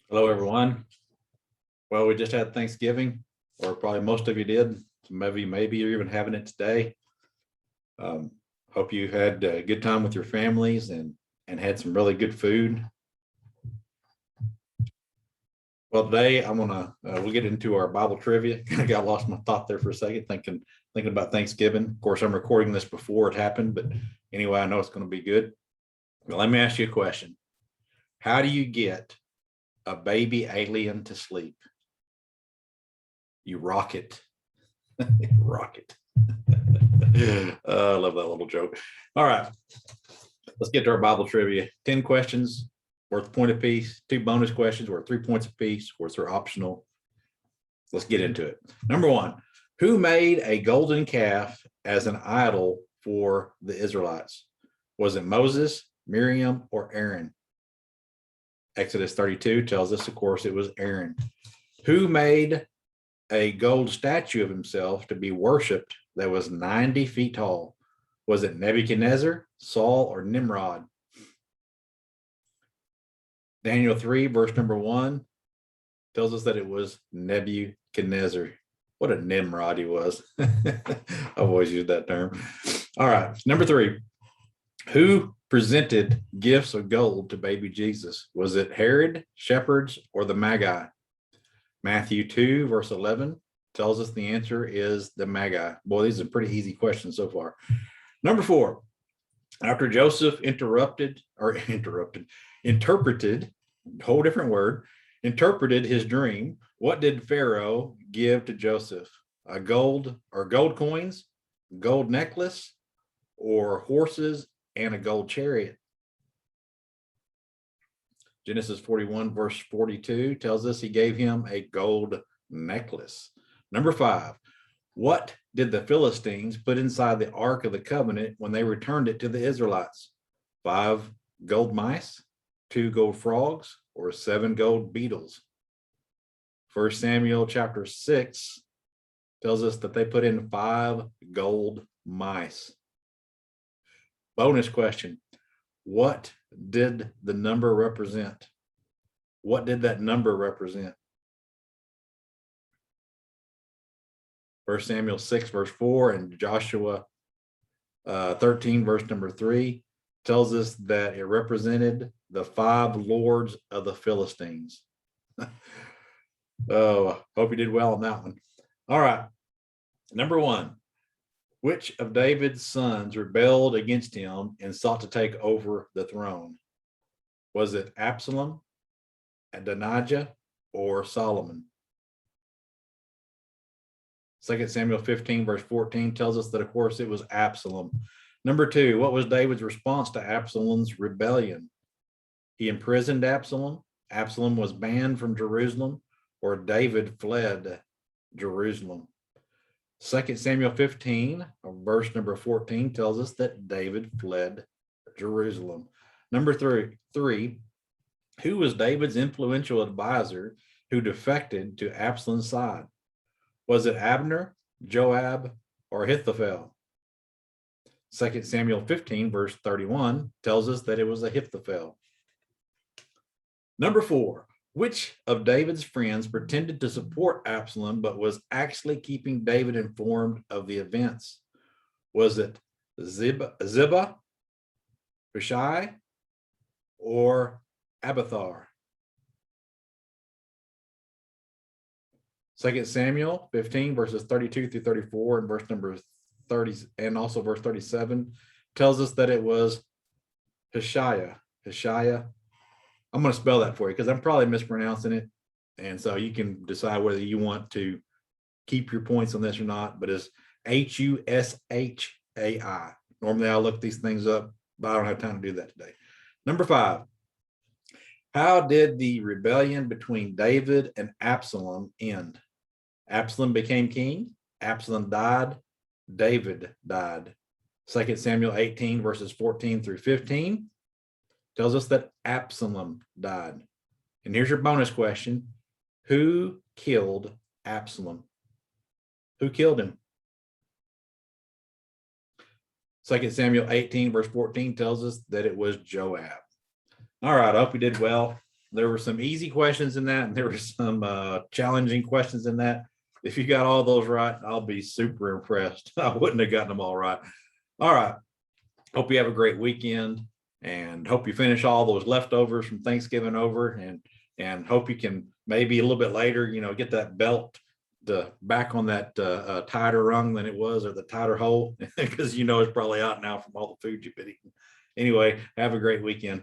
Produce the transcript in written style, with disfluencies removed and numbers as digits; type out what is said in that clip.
Hello, everyone. Well, we just had Thanksgiving, or probably most of you did. Maybe you're even having it today. Hope you had a good time with your families and had some really good food. Well, today we'll get into our Bible trivia. I got lost my thought there for a second, thinking about Thanksgiving. Of course, I'm recording this before it happened, but anyway, I know it's going to be good. Well, let me ask you a question. How do you get a baby alien to sleep? You rock it. Rock it. I love that little joke. All right, let's get to our Bible trivia. 10 questions worth a point apiece, 2 bonus questions worth 3 points apiece, which are optional. Let's get into it. Number 1, who made a golden calf as an idol for the Israelites? Was it Moses, Miriam, or Aaron? Exodus 32 tells us, of course, it was Aaron. Who made a gold statue of himself to be worshipped that was 90 feet tall? Was it Nebuchadnezzar, Saul, or Nimrod? Daniel 3, verse number 1 tells us that it was Nebuchadnezzar. What a Nimrod he was. I've always used that term. All right, number 3. Who presented gifts of gold to baby Jesus? Was it Herod, shepherds, or the Magi? Matthew 2, verse 11 tells us the answer is the Magi. Boy, these are pretty easy questions so far. Number 4, after Joseph interpreted, whole different word, interpreted his dream, what did Pharaoh give to Joseph? A gold coins, gold necklace, or horses and a gold chariot? Genesis 41, verse 42 tells us he gave him a gold necklace. Number 5, what did the Philistines put inside the Ark of the Covenant when they returned it to the Israelites? 5 gold mice, 2 gold frogs, or 7 gold beetles? 1 Samuel chapter 6 tells us that they put in 5 gold mice. Bonus question. What did the number represent? What did that number represent? 1 Samuel 6, verse 4, and Joshua 13, verse number 3 tells us that it represented the 5 lords of the Philistines. Oh, hope you did well on that one. All right. Number 1, which of David's sons rebelled against him and sought to take over the throne? Was it Absalom, Adenija, or Solomon? 2 Samuel 15, verse 14 tells us that, of course, it was Absalom. Number 2, what was David's response to Absalom's rebellion? He imprisoned Absalom, Absalom was banned from Jerusalem, or David fled Jerusalem? 2 Samuel 15, verse number 14 tells us that David fled Jerusalem. Number 3, who was David's influential advisor who defected to Absalom's side? Was it Abner, Joab, or Ahithophel? 2 Samuel 15, verse 31 tells us that it was Ahithophel. Number 4, which of David's friends pretended to support Absalom but was actually keeping David informed of the events? Was it Ziba, Hushai, or Abiathar? 2 Samuel 15, verses 32 through 34, and verse number 30, and also verse 37 tells us that it was Hushai. I'm going to spell that for you because I'm probably mispronouncing it. And so you can decide whether you want to keep your points on this or not, but it's Hushai. Normally I'll look these things up, but I don't have time to do that today. Number 5, how did the rebellion between David and Absalom end? Absalom became king, Absalom died, David died. 2 Samuel 18, verses 14 through 15 tells us that Absalom died. And here's your bonus question. Who killed Absalom? Who killed him? 2 Samuel 18, verse 14 tells us that it was Joab. All right, I hope you did well. there were some easy questions in that, and there were some challenging questions in that. If you got all those right, I'll be super impressed. I wouldn't have gotten them all right. All right. Hope you have a great weekend, and hope you finish all those leftovers from Thanksgiving over, and hope you can maybe a little bit later, get that belt back on that tighter rung than it was, or the tighter hole, because it's probably out now from all the food you've been eating. Anyway, have a great weekend.